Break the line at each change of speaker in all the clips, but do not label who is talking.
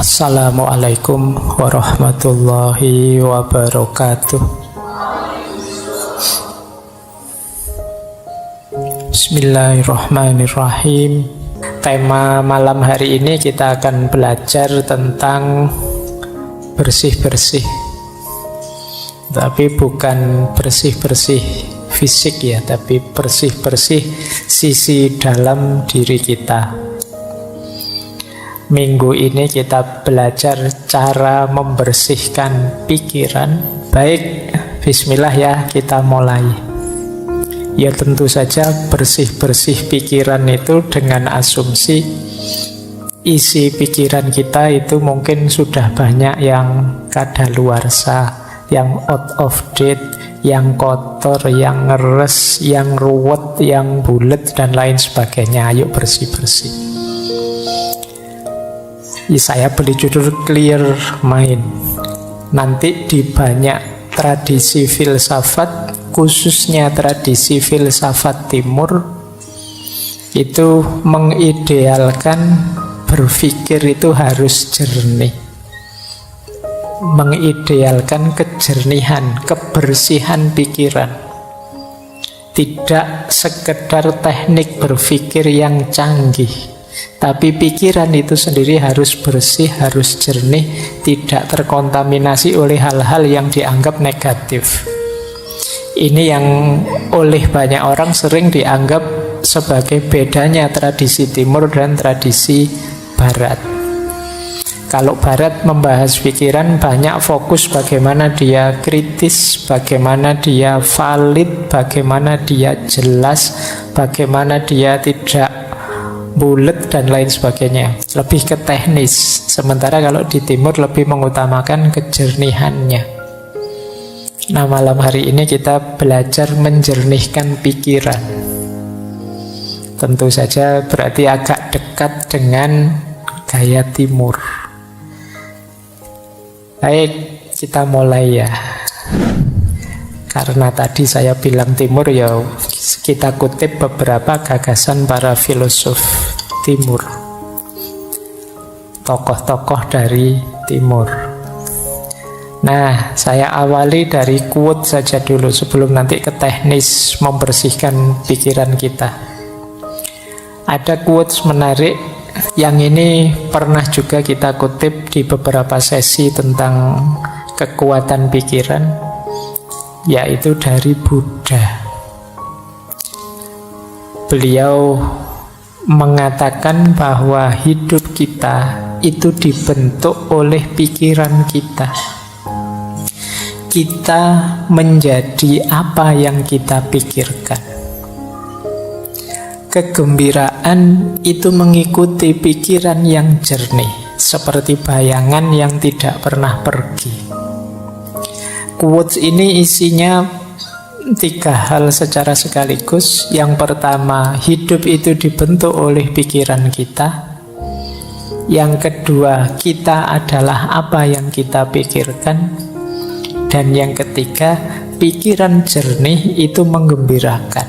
Assalamualaikum warahmatullahi wabarakatuh. Bismillahirrahmanirrahim. Tema malam hari ini kita akan belajar tentang bersih-bersih. Tapi bukan bersih-bersih fisik ya, tapi bersih-bersih sisi dalam diri kita. Minggu ini kita belajar cara membersihkan pikiran. Baik, bismillah ya, kita mulai. Ya tentu saja bersih-bersih pikiran itu dengan asumsi isi pikiran kita itu mungkin sudah banyak yang kadaluarsa, yang out of date, yang kotor, yang ngeres, yang ruwet, yang bulet, dan lain sebagainya. Ayo bersih-bersih. Saya beli judul Clear Mind. Nanti di banyak tradisi filsafat, khususnya tradisi filsafat timur, itu mengidealkan berpikir itu harus jernih. Mengidealkan kejernihan, kebersihan pikiran. Tidak sekedar teknik berpikir yang canggih, tapi pikiran itu sendiri harus bersih, harus jernih, tidak terkontaminasi oleh hal-hal yang dianggap negatif. Ini yang oleh banyak orang sering dianggap sebagai bedanya tradisi timur dan tradisi barat. Kalau barat membahas pikiran banyak fokus bagaimana dia kritis, bagaimana dia valid, bagaimana dia jelas, bagaimana dia tidak bulet dan lain sebagainya, lebih ke teknis. Sementara kalau di timur lebih mengutamakan kejernihannya. Nah, malam hari ini kita belajar menjernihkan pikiran. Tentu saja berarti agak dekat dengan gaya timur. Baik, kita mulai ya. Karena tadi saya bilang timur, ya kita kutip beberapa gagasan para filosof timur, tokoh-tokoh dari timur. Nah, saya awali dari quote saja dulu sebelum nanti ke teknis membersihkan pikiran kita. Ada quotes menarik yang ini pernah juga kita kutip di beberapa sesi tentang kekuatan pikiran, yaitu dari Buddha. Beliau mengatakan bahwa hidup kita itu dibentuk oleh pikiran kita. Kita menjadi apa yang kita pikirkan. Kegembiraan itu mengikuti pikiran yang jernih, seperti bayangan yang tidak pernah pergi. Quotes ini isinya 3 hal secara sekaligus. Yang pertama, hidup itu dibentuk oleh pikiran kita. Yang kedua, kita adalah apa yang kita pikirkan. Dan yang ketiga, pikiran jernih itu menggembirakan.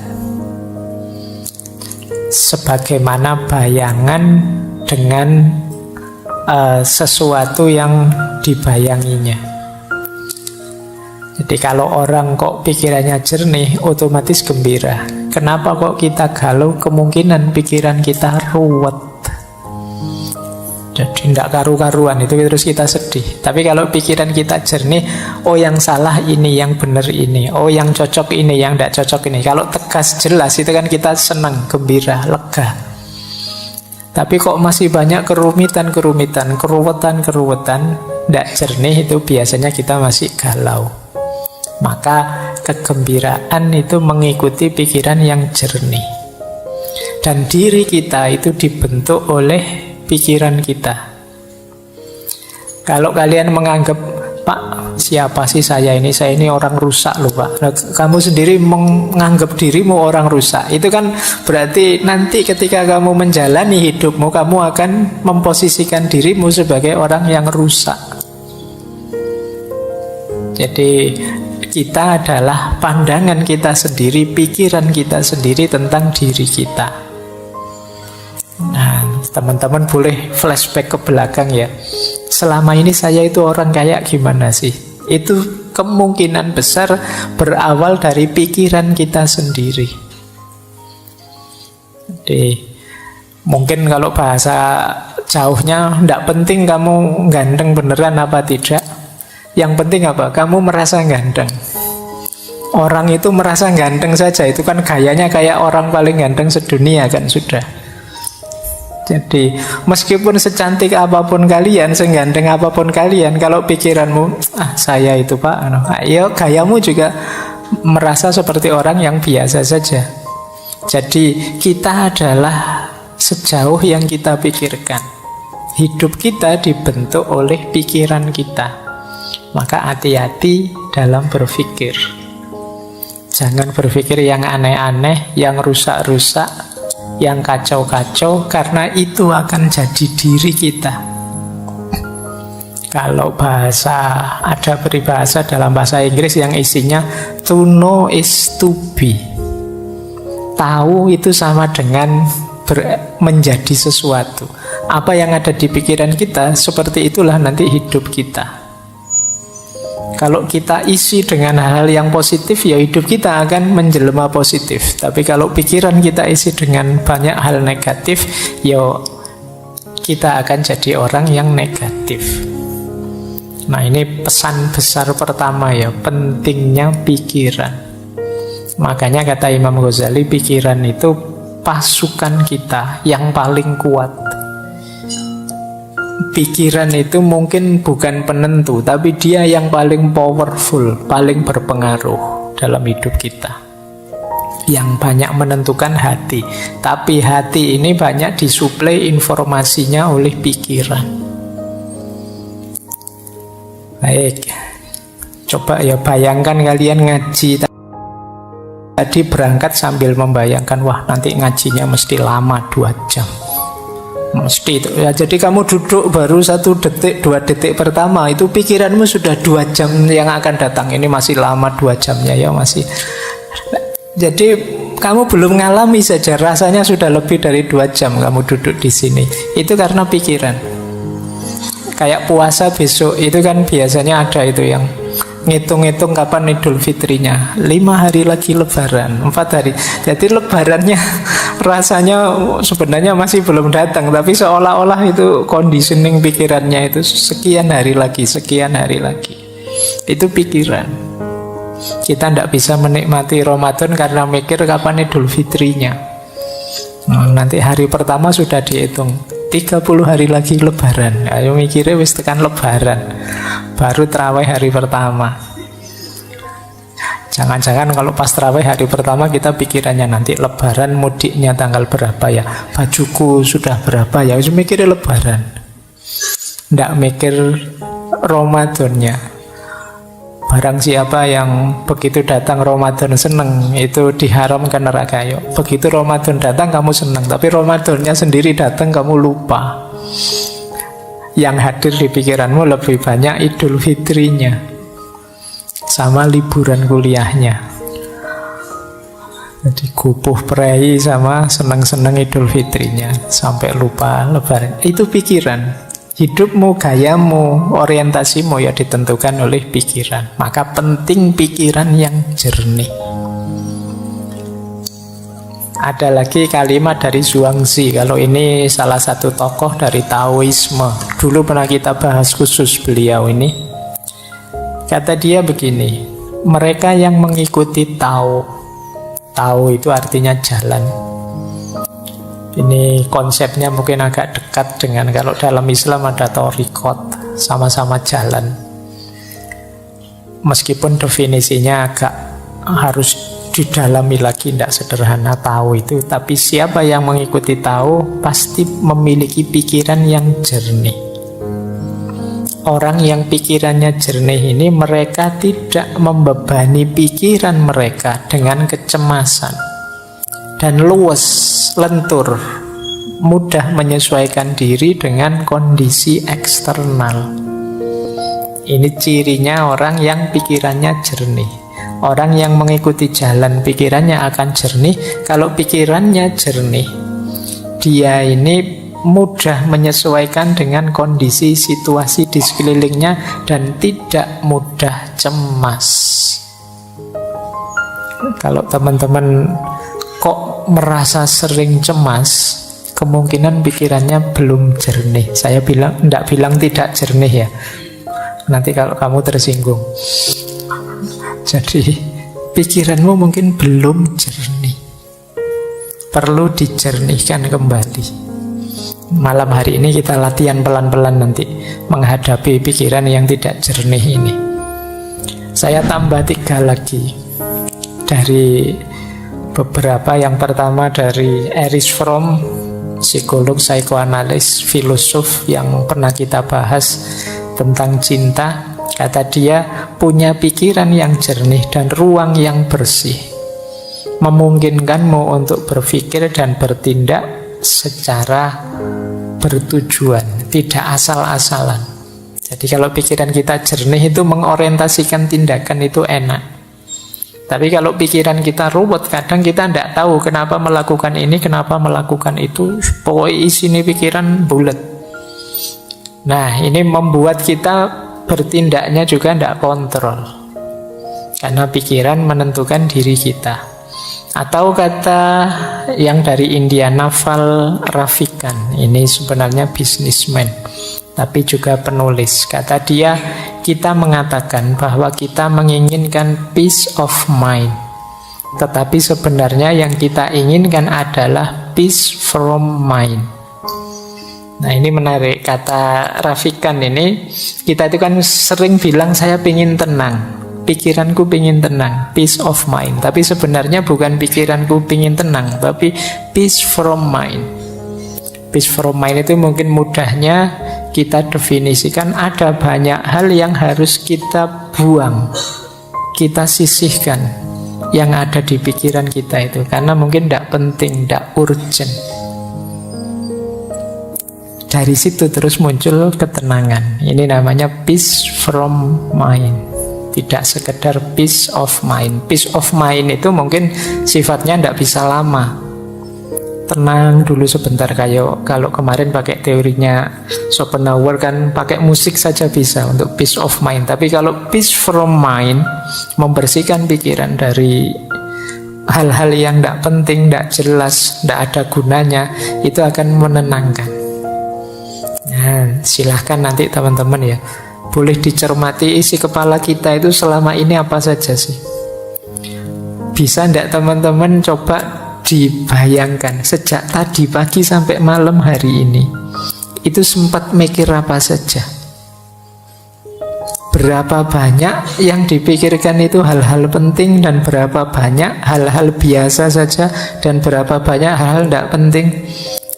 Sebagaimana bayangan dengan sesuatu yang dibayanginya. Jadi kalau orang kok pikirannya jernih, otomatis gembira. Kenapa kok kita galau? Kemungkinan pikiran kita ruwet. Jadi tidak karu-karuan, itu terus kita sedih. Tapi kalau pikiran kita jernih, oh yang salah ini, yang benar ini, oh yang cocok ini, yang tidak cocok ini. Kalau tegas jelas itu kan kita senang, gembira, lega. Tapi kok masih banyak kerumitan-kerumitan, keruwetan-keruwetan, tidak jernih, itu biasanya kita masih galau. Maka kegembiraan itu mengikuti pikiran yang jernih. Dan diri kita itu dibentuk oleh pikiran kita. Kalau kalian menganggap, Pak, siapa sih saya ini? Saya ini orang rusak loh, Pak. Nah, kamu sendiri menganggap dirimu orang rusak. Itu kan berarti nanti ketika kamu menjalani hidupmu, kamu akan memposisikan dirimu sebagai orang yang rusak. Jadi kita adalah pandangan kita sendiri, pikiran kita sendiri tentang diri kita. Nah, teman-teman boleh flashback ke belakang ya. selama ini saya itu orang kayak gimana sih? Itu kemungkinan besar berawal dari pikiran kita sendiri. Jadi mungkin kalau bahasa jauhnya, tidak penting kamu ganteng beneran apa tidak. Yang penting apa? Kamu merasa ganteng. Orang itu merasa ganteng saja, itu kan gayanya kayak orang paling ganteng sedunia kan sudah. Jadi meskipun secantik apapun kalian, seganteng apapun kalian, kalau pikiranmu, saya itu Pak, ayo gayamu juga merasa seperti orang yang biasa saja. Jadi kita adalah sejauh yang kita pikirkan. Hidup kita dibentuk oleh pikiran kita. Maka hati-hati dalam berpikir. Jangan berpikir yang aneh-aneh, yang rusak-rusak, yang kacau-kacau, karena itu akan jadi diri kita. Kalau ada peribahasa dalam bahasa Inggris yang isinya to know is to be. Tahu itu sama dengan menjadi sesuatu. Apa yang ada di pikiran kita, seperti itulah nanti hidup kita. Kalau kita isi dengan hal-hal yang positif, ya hidup kita akan menjelma positif. Tapi kalau pikiran kita isi dengan banyak hal negatif, ya kita akan jadi orang yang negatif. Nah, ini pesan besar pertama ya, pentingnya pikiran. Makanya kata Imam Ghazali, pikiran itu pasukan kita yang paling kuat. Pikiran itu mungkin bukan penentu, tapi dia yang paling powerful, paling berpengaruh dalam hidup kita. Yang banyak menentukan hati, tapi hati ini banyak disuplai informasinya oleh pikiran. Baik, coba ya bayangkan kalian ngaji tadi, berangkat sambil membayangkan, wah nanti ngajinya mesti lama 2 jam. Mesti itu ya. Jadi kamu duduk baru 1 detik 2 detik pertama, itu pikiranmu sudah 2 jam yang akan datang. Ini masih lama 2 jamnya ya, masih. Jadi kamu belum ngalami saja rasanya sudah lebih dari 2 jam kamu duduk di sini. Itu karena pikiran. Kayak puasa besok itu kan biasanya ada itu yang ngitung-ngitung kapan Idul Fitrinya, 5 hari lagi Lebaran, 4 hari. Jadi Lebarannya rasanya sebenarnya masih belum datang, tapi seolah-olah itu conditioning pikirannya itu sekian hari lagi, sekian hari lagi. Itu pikiran. Kita tidak bisa menikmati Ramadan karena mikir kapan Idul Fitrinya. Nanti hari pertama sudah dihitung, 30 hari lagi Lebaran. Ayo mikirnya wis tekan Lebaran, baru terawih hari pertama. Jangan-jangan kalau pas terawih hari pertama kita pikirannya nanti Lebaran mudiknya tanggal berapa ya, bajuku sudah berapa ya, wis mikirnya Lebaran, ndak mikir Ramadannya. Barang siapa yang begitu datang Ramadan seneng, itu diharamkan neraka. Yuk, begitu Ramadan datang kamu seneng, tapi Ramadannya sendiri datang kamu lupa. Yang hadir di pikiranmu lebih banyak Idul Fitrinya sama liburan kuliahnya. Jadi kupuh prei sama seneng-seneng Idul Fitrinya sampai lupa Lebaran. Itu pikiran. Hidupmu, gayamu, orientasimu ya ditentukan oleh pikiran. Maka penting pikiran yang jernih. Ada lagi kalimat dari Zhuangzi. Kalau ini salah satu tokoh dari Taoisme. Dulu pernah kita bahas khusus beliau ini. Kata dia begini, mereka yang mengikuti Tao. Tao itu artinya jalan. Ini konsepnya mungkin agak dekat dengan kalau dalam Islam ada thariqat, sama-sama jalan. Meskipun definisinya agak harus didalami lagi, tidak sederhana tahu itu. Tapi siapa yang mengikuti tahu pasti memiliki pikiran yang jernih. Orang yang pikirannya jernih ini, mereka tidak membebani pikiran mereka dengan kecemasan. Dan luwes, lentur, mudah menyesuaikan diri dengan kondisi eksternal. Ini cirinya orang yang pikirannya jernih. Orang yang mengikuti jalan pikirannya akan jernih. Kalau pikirannya jernih, dia ini mudah menyesuaikan dengan kondisi situasi di sekelilingnya dan tidak mudah cemas. Kalau teman-teman kok merasa sering cemas, kemungkinan pikirannya belum jernih. Saya tidak bilang tidak jernih ya. Nanti kalau kamu tersinggung. Jadi pikiranmu mungkin belum jernih. Perlu dijernihkan kembali. Malam hari ini kita latihan pelan-pelan nanti menghadapi pikiran yang tidak jernih ini. Saya tambah 3 lagi dari beberapa. Yang pertama dari Erich Fromm, psikolog, psikoanalis, filosof yang pernah kita bahas tentang cinta. Kata dia, punya pikiran yang jernih dan ruang yang bersih memungkinkanmu untuk berpikir dan bertindak secara bertujuan, tidak asal-asalan. Jadi kalau pikiran kita jernih itu mengorientasikan tindakan itu enak. Tapi kalau pikiran kita ruwet, kadang kita tidak tahu kenapa melakukan ini, kenapa melakukan itu. Pokoknya isinya pikiran bulat. Nah, ini membuat kita bertindaknya juga tidak kontrol. Karena pikiran menentukan diri kita. Atau kata yang dari India, Naval Ravikant, ini sebenarnya bisnismen tapi juga penulis. Kata dia, kita mengatakan bahwa kita menginginkan peace of mind, tetapi sebenarnya yang kita inginkan adalah peace from mind. Nah, ini menarik. Kata Ravikant ini, kita itu kan sering bilang saya ingin tenang, pikiranku ingin tenang, peace of mind. Tapi sebenarnya bukan pikiranku ingin tenang, tapi peace from mind. Peace from mind itu mungkin mudahnya kita definisikan ada banyak hal yang harus kita buang, kita sisihkan yang ada di pikiran kita itu, karena mungkin tidak penting, tidak urgent. Dari situ terus muncul ketenangan. Ini namanya peace from mind. Tidak sekedar peace of mind. Peace of mind itu mungkin sifatnya tidak bisa lama. Tenang dulu sebentar, kayak kalau kemarin pakai teorinya Schopenhauer kan pakai musik saja bisa untuk peace of mind. Tapi kalau peace from mind, membersihkan pikiran dari hal-hal yang tidak penting, tidak jelas, tidak ada gunanya, itu akan menenangkan. Nah, silahkan nanti teman-teman ya, boleh dicermati isi kepala kita itu selama ini apa saja sih. Bisa tidak teman-teman coba dibayangkan sejak tadi pagi sampai malam hari ini itu sempat mikir apa saja? Berapa banyak yang dipikirkan itu hal-hal penting, dan berapa banyak hal-hal biasa saja, dan berapa banyak hal-hal tidak penting?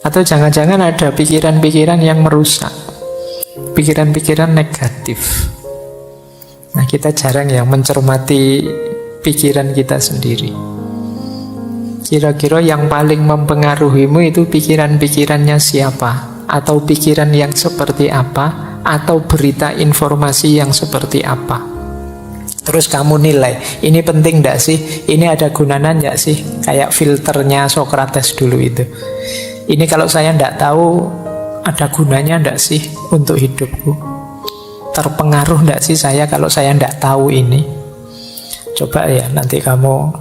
Atau jangan-jangan ada pikiran-pikiran yang merusak, pikiran-pikiran negatif. Nah, kita jarang ya mencermati pikiran kita sendiri. Kira-kira yang paling mempengaruhimu itu pikiran-pikirannya siapa? Atau pikiran yang seperti apa? Atau berita informasi yang seperti apa? Terus kamu nilai, ini penting enggak sih? Ini ada gunanya enggak sih? Kayak filternya Socrates dulu itu. Ini kalau saya enggak tahu, ada gunanya enggak sih untuk hidupku? Terpengaruh enggak sih saya kalau saya enggak tahu ini? Coba ya nanti kamu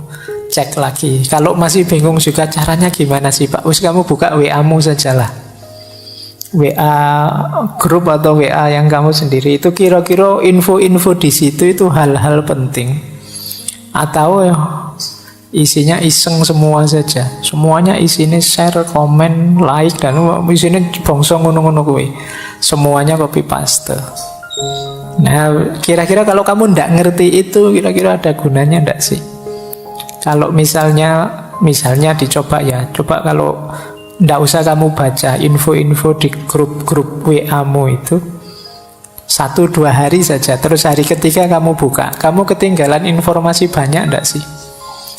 cek lagi. Kalau masih bingung juga caranya gimana sih Pak? Kamu buka WA-mu sajalah. WA grup atau WA yang kamu sendiri itu kira-kira info-info di situ itu hal-hal penting atau ya isinya iseng semua saja. Semuanya isinya share, komen, like, dan isinya bongso ngono-ngono kuwi. Semuanya copy paste. Nah, kira-kira kalau kamu ndak ngerti itu, kira-kira ada gunanya ndak sih? Kalau misalnya dicoba ya, coba kalau ndak usah kamu baca info-info di grup-grup WA-mu itu 1-2 hari saja, terus hari ketiga kamu buka, kamu ketinggalan informasi banyak ndak sih?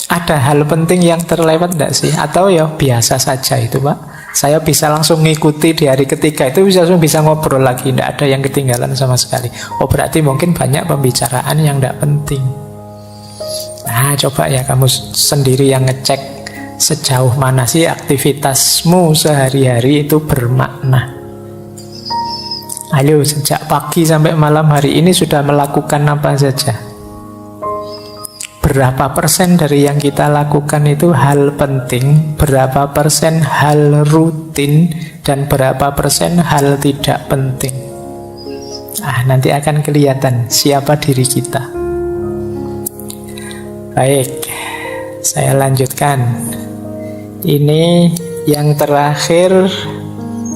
Ada hal penting yang terlewat ndak sih? Atau ya biasa saja itu Pak, saya bisa langsung ngikuti di hari ketiga itu, langsung bisa ngobrol lagi, ndak ada yang ketinggalan sama sekali. Oh berarti mungkin banyak pembicaraan yang ndak penting. Nah, coba ya kamu sendiri yang ngecek Sejauh mana sih aktivitasmu sehari-hari itu bermakna? Ayo, sejak pagi sampai malam hari ini sudah melakukan apa saja? Berapa persen dari yang kita lakukan itu hal penting, berapa persen hal rutin, dan berapa persen hal tidak penting? Nanti akan kelihatan siapa diri kita. Baik, saya lanjutkan. Ini yang terakhir,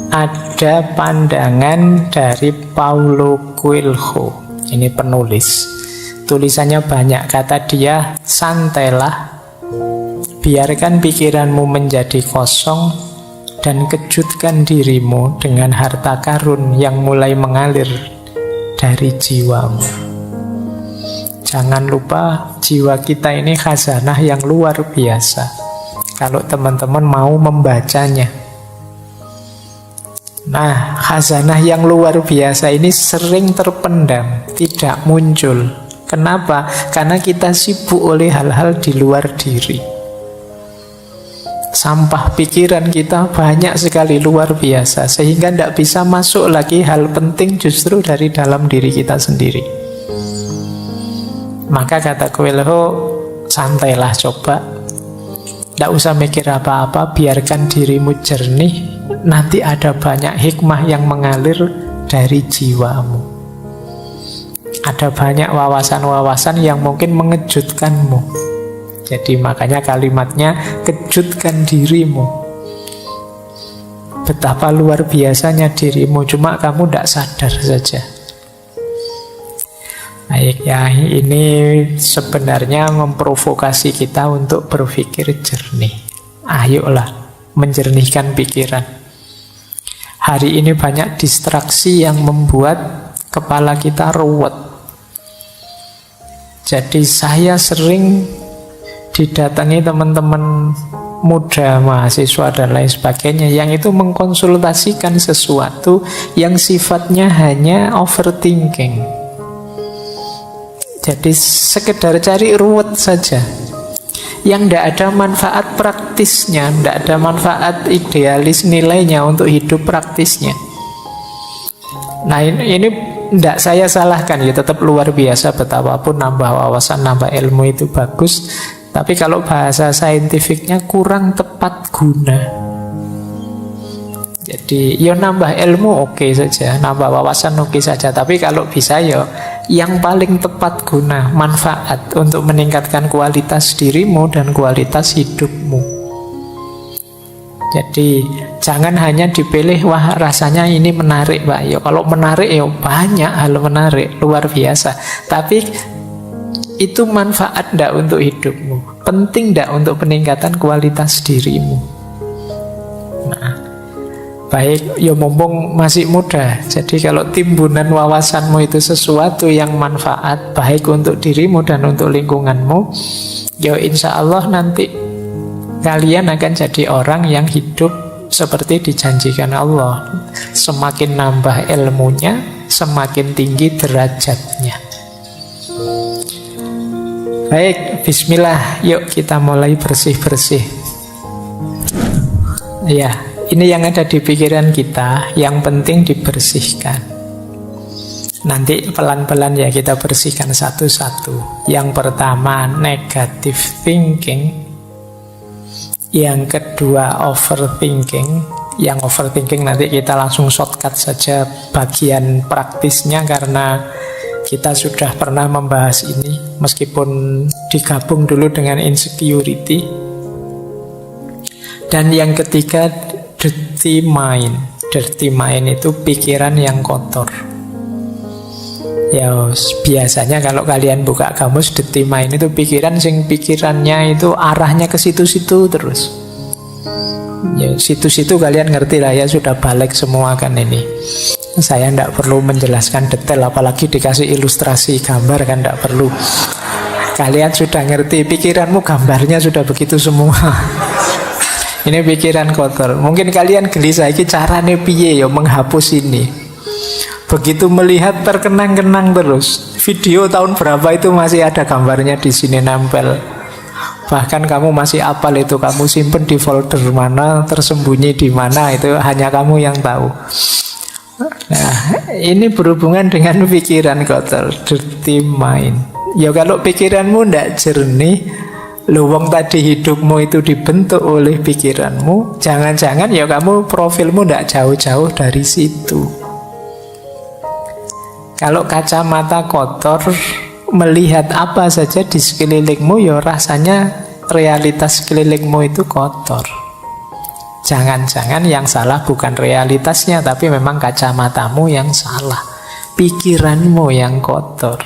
ada pandangan dari Paulo Coelho. Ini penulis. Tulisannya banyak, kata dia, santailah, biarkan pikiranmu menjadi kosong, dan kejutkan dirimu dengan harta karun yang mulai mengalir dari jiwamu. Jangan lupa, jiwa kita ini khazanah yang luar biasa. Kalau teman-teman mau membacanya. Nah, khazanah yang luar biasa ini sering terpendam, tidak muncul. Kenapa? Karena kita sibuk oleh hal-hal di luar diri. Sampah pikiran kita banyak sekali, luar biasa, sehingga tidak bisa masuk lagi hal penting justru dari dalam diri kita sendiri. Maka kata Coelho, santailah, coba, tidak usah mikir apa-apa, biarkan dirimu jernih. Nanti ada banyak hikmah yang mengalir dari jiwamu. Ada banyak wawasan-wawasan yang mungkin mengejutkanmu. Jadi makanya kalimatnya, kejutkan dirimu. Betapa luar biasanya dirimu, cuma kamu tidak sadar saja. Baik ya, ini sebenarnya memprovokasi kita untuk berpikir jernih. Ayolah, menjernihkan pikiran. Hari ini banyak distraksi yang membuat kepala kita ruwet. Jadi saya sering didatangi teman-teman muda, mahasiswa dan lain sebagainya yang itu mengkonsultasikan sesuatu yang sifatnya hanya overthinking. Jadi sekedar cari ruwet saja, yang tidak ada manfaat praktisnya, tidak ada manfaat idealis nilainya untuk hidup praktisnya. Nah ini tidak saya salahkan, ya tetap luar biasa, betapapun nambah wawasan, nambah ilmu itu bagus. Tapi kalau bahasa saintifiknya kurang tepat guna. Jadi ya nambah ilmu oke saja, nambah wawasan oke saja. Tapi kalau bisa ya yang paling tepat guna, manfaat untuk meningkatkan kualitas dirimu dan kualitas hidupmu. Jadi jangan hanya dipilih, wah rasanya ini menarik Pak. Ya kalau menarik ya banyak hal menarik, luar biasa. Tapi itu manfaat enggak untuk hidupmu? Penting enggak untuk peningkatan kualitas dirimu? Nah, baik, ya mumpung masih muda. Jadi kalau timbunan wawasanmu itu sesuatu yang manfaat, baik untuk dirimu dan untuk lingkunganmu, ya insya Allah nanti kalian akan jadi orang yang hidup seperti dijanjikan Allah. Semakin nambah ilmunya, semakin tinggi derajatnya. Baik, bismillah, yuk kita mulai bersih-bersih. Ya, ini yang ada di pikiran kita, yang penting dibersihkan. Nanti pelan-pelan ya kita bersihkan satu-satu. Yang pertama, negative thinking. Yang kedua, overthinking. Yang overthinking nanti kita langsung shortcut saja bagian praktisnya, karena kita sudah pernah membahas ini, meskipun digabung dulu dengan insecurity. Dan yang ketiga, dirty mind. Dirty mind itu pikiran yang kotor. Ya biasanya kalau kalian buka kamus, dirty mind itu pikirannya itu arahnya ke situ-situ terus. Ya situ-situ kalian ngerti lah ya, sudah balik semua kan ini. Saya tidak perlu menjelaskan detail, apalagi dikasih ilustrasi gambar kan tidak perlu. Kalian sudah ngerti, pikiranmu gambarnya sudah begitu semua. Ini pikiran kotor. Mungkin kalian gelisah, ini caranya piye ya menghapus ini. Begitu melihat terkenang-kenang terus. Video tahun berapa itu masih ada gambarnya di sini nempel. Bahkan kamu masih apal itu, kamu simpen di folder mana, tersembunyi di mana, itu hanya kamu yang tahu. Nah, ini berhubungan dengan pikiran kotor, dirty mind. Ya kalau pikiranmu tidak jernih, luwung tadi hidupmu itu dibentuk oleh pikiranmu, jangan-jangan ya kamu profilmu tidak jauh-jauh dari situ. Kalau kacamata kotor, melihat apa saja di sekelilingmu, ya rasanya realitas sekelilingmu itu kotor. Jangan-jangan yang salah bukan realitasnya, tapi memang kacamatamu yang salah, pikiranmu yang kotor.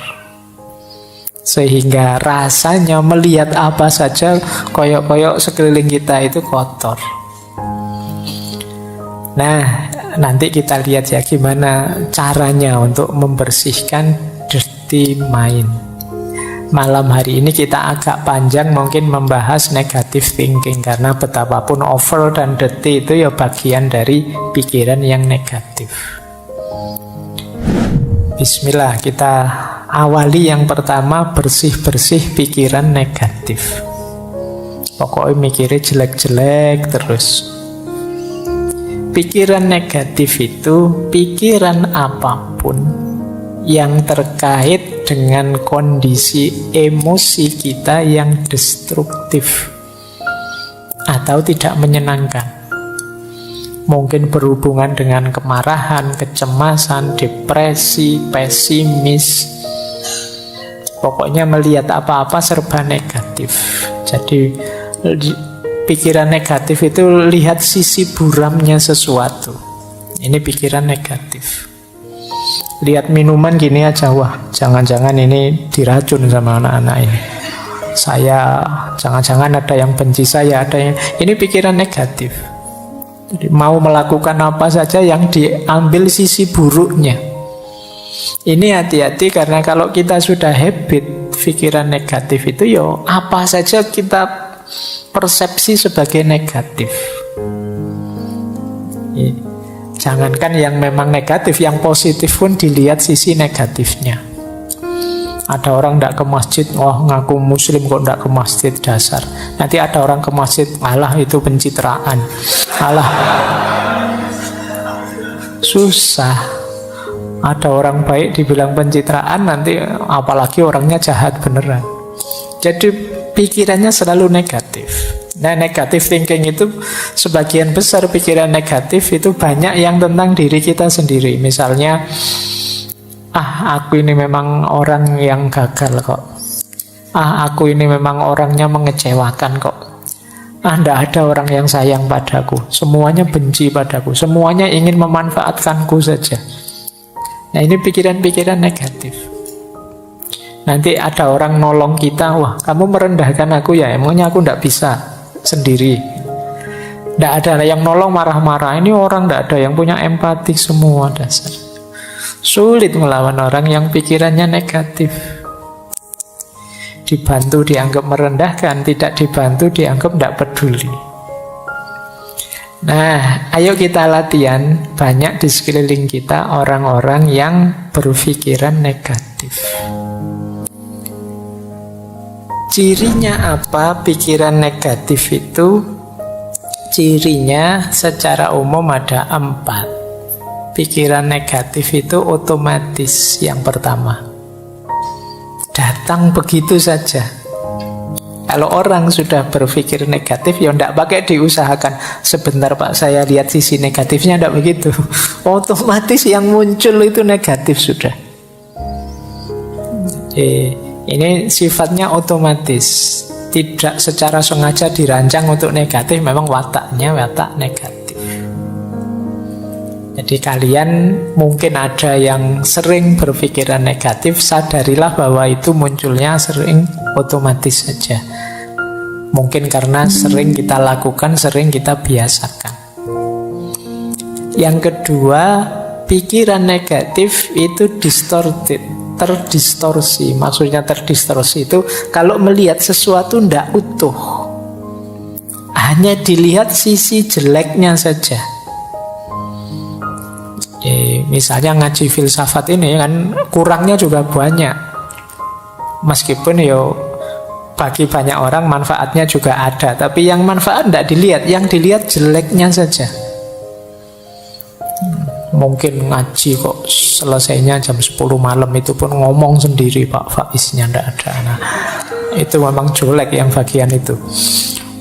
Sehingga rasanya melihat apa saja koyok-koyok sekeliling kita itu kotor. Nah, nanti kita lihat ya gimana caranya untuk membersihkan dirty mind. Malam hari ini kita agak panjang mungkin membahas negative thinking, karena betapapun over dan dirty itu ya bagian dari pikiran yang negatif. Bismillah, kita awali yang pertama, bersih-bersih pikiran negatif. Pokoknya mikirnya jelek-jelek terus. Pikiran negatif itu pikiran apapun yang terkait dengan kondisi emosi kita yang destruktif atau tidak menyenangkan. Mungkin berhubungan dengan kemarahan, kecemasan, depresi, pesimis. Pokoknya melihat apa-apa serba negatif. Jadi pikiran negatif itu lihat sisi buramnya sesuatu. Ini pikiran negatif. Lihat minuman gini aja, wah jangan-jangan ini diracun sama anak-anak ini. Jangan-jangan ada yang benci saya, ada yang... Ini pikiran negatif. Jadi mau melakukan apa saja yang diambil sisi buruknya. Ini hati-hati, karena kalau kita sudah habit pikiran negatif itu, yo apa saja kita persepsi sebagai negatif. Jangankan yang memang negatif, yang positif pun dilihat sisi negatifnya. Ada orang tidak ke masjid, wah ngaku muslim kok tidak ke masjid, dasar. Nanti ada orang ke masjid, alah itu pencitraan, alah susah. Ada orang baik dibilang pencitraan, nanti apalagi orangnya jahat beneran. Jadi pikirannya selalu negatif. Nah, negative thinking itu sebagian besar pikiran negatif itu banyak yang tentang diri kita sendiri. Misalnya, aku ini memang orang yang gagal kok. Aku ini memang orangnya mengecewakan kok. Tidak ada orang yang sayang padaku. Semuanya benci padaku. Semuanya ingin memanfaatkanku saja. Nah, ini pikiran-pikiran negatif. Nanti ada orang nolong kita, wah kamu merendahkan aku ya, emangnya aku tidak bisa sendiri. Tidak ada yang nolong marah-marah. Ini orang tidak ada yang punya empati, semua dasar. Sulit melawan orang yang pikirannya negatif. Dibantu dianggap merendahkan, tidak dibantu dianggap tidak peduli. Nah, ayo kita latihan. Banyak di sekeliling kita orang-orang yang berpikiran negatif. Cirinya apa pikiran negatif itu? Cirinya secara umum ada 4. Pikiran negatif itu otomatis. Yang pertama, datang begitu saja. Kalau orang sudah berpikir negatif, ya tidak pakai diusahakan. Sebentar Pak, saya lihat sisi negatifnya, tidak begitu. Otomatis yang muncul itu negatif sudah. Ini sifatnya otomatis, tidak secara sengaja dirancang untuk negatif, memang wataknya watak negatif. Jadi kalian mungkin ada yang sering berpikiran negatif, sadarilah bahwa itu munculnya sering otomatis saja. Mungkin karena sering kita lakukan, sering kita biasakan. Yang kedua, pikiran negatif itu distorted, terdistorsi. Maksudnya terdistorsi itu kalau melihat sesuatu tidak utuh, hanya dilihat sisi jeleknya saja. Misalnya ngaji filsafat ini kan kurangnya juga banyak. Meskipun bagi banyak orang manfaatnya juga ada. Tapi yang manfaat tidak dilihat, yang dilihat jeleknya saja. Mungkin ngaji kok selesainya jam 10 malam, itu pun ngomong sendiri Pak Faiznya tidak ada. Nah, itu memang jelek yang bagian itu.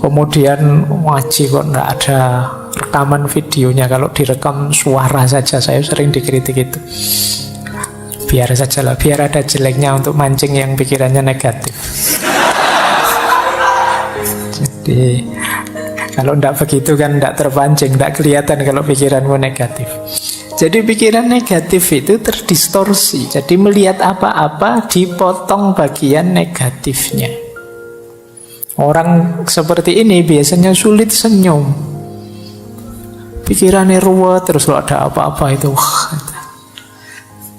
Kemudian ngaji kok tidak ada rekaman videonya, kalau direkam suara saja, saya sering dikritik itu. Biar saja lah, biar ada jeleknya untuk mancing yang pikirannya negatif. Jadi kalau tidak begitu kan tidak terpancing, tidak kelihatan kalau pikiranmu negatif. Jadi pikiran negatif itu terdistorsi. Jadi melihat apa-apa dipotong bagian negatifnya. Orang seperti ini biasanya sulit senyum. Pikirannya ruwet terus kalau ada apa-apa itu.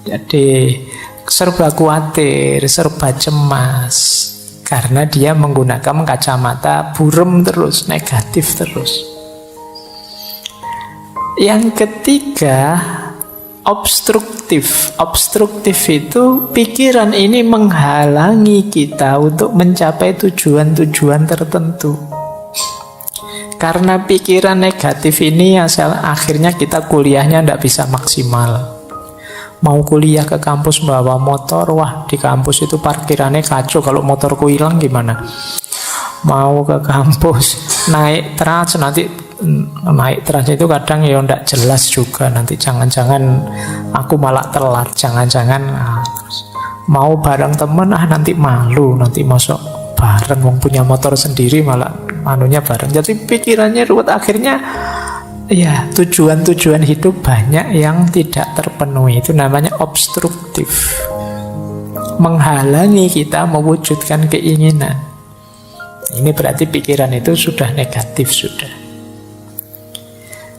Jadi serba khawatir, serba cemas. Karena dia menggunakan kacamata burem terus, negatif terus. Yang ketiga, obstruktif. Obstruktif itu pikiran ini menghalangi kita untuk mencapai tujuan-tujuan tertentu. Karena pikiran negatif ini akhirnya kita kuliahnya tidak bisa maksimal. Mau kuliah ke kampus bawa motor, wah di kampus itu parkirannya kacau, kalau motorku hilang gimana? Mau ke kampus naik trans, nanti naik trans itu kadang ya tidak jelas juga, nanti jangan-jangan aku malah telat, jangan-jangan mau bareng temen nanti malu, nanti masuk bareng wong punya motor sendiri malah manunya bareng. Jadi pikirannya ruwet, akhirnya ya tujuan-tujuan hidup banyak yang tidak terpenuhi. Itu namanya obstruktif, menghalangi kita mewujudkan keinginan. Ini berarti pikiran itu sudah negatif sudah.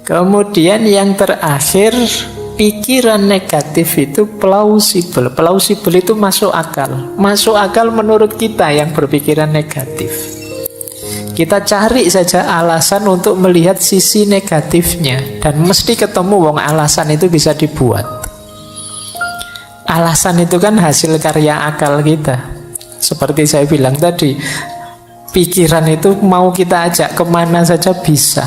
Kemudian yang terakhir, pikiran negatif itu plausible. Plausible itu masuk akal. Masuk akal menurut kita yang berpikiran negatif. Kita cari saja alasan untuk melihat sisi negatifnya, dan mesti ketemu wong alasan itu bisa dibuat. Alasan itu kan hasil karya akal kita. Seperti saya bilang tadi, pikiran itu mau kita ajak kemana saja bisa.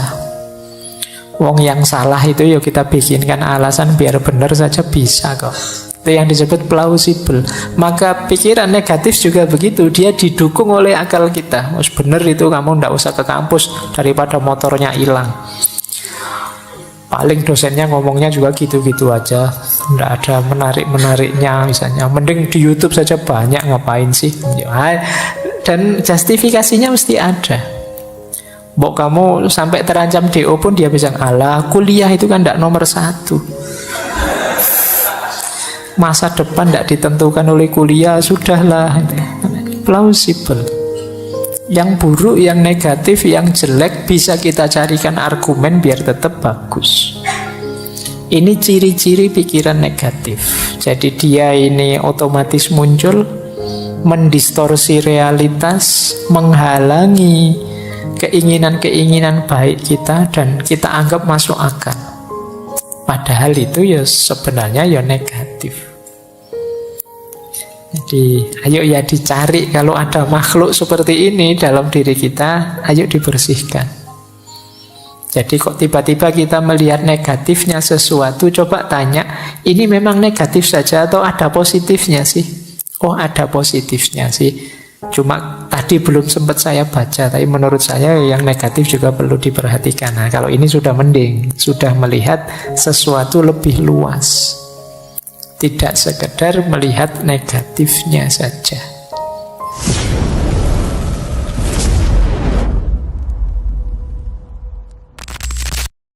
Wong yang salah itu ya kita bikinkan alasan biar benar saja bisa kok. Itu yang disebut plausible. Maka pikiran negatif juga begitu, dia didukung oleh akal kita. Mas bener itu, kamu ndak usah ke kampus daripada motornya hilang. Paling dosennya ngomongnya juga gitu-gitu aja, ndak ada menarik-menariknya misalnya. Mending di YouTube saja banyak, ngapain sih? Dan justifikasinya mesti ada. Mbok kamu sampai terancam DO pun dia bisa, alah kuliah itu kan ndak nomor 1. Masa depan tidak ditentukan oleh kuliah, sudahlah. Plausible. Yang buruk, yang negatif, yang jelek bisa kita carikan argumen biar tetap bagus. Ini ciri-ciri pikiran negatif. Jadi dia ini otomatis muncul, mendistorsi realitas, menghalangi keinginan-keinginan baik kita, dan kita anggap masuk akal. Padahal itu ya sebenarnya ya negatif. Jadi ayo ya dicari, kalau ada makhluk seperti ini dalam diri kita, ayo dibersihkan. Jadi kok tiba-tiba kita melihat negatifnya sesuatu, coba tanya, ini memang negatif saja atau ada positifnya sih? Oh ada positifnya sih, cuma tadi belum sempat saya baca, tapi menurut saya yang negatif juga perlu diperhatikan. Nah kalau ini sudah mending, sudah melihat sesuatu lebih luas, tidak sekedar melihat negatifnya saja.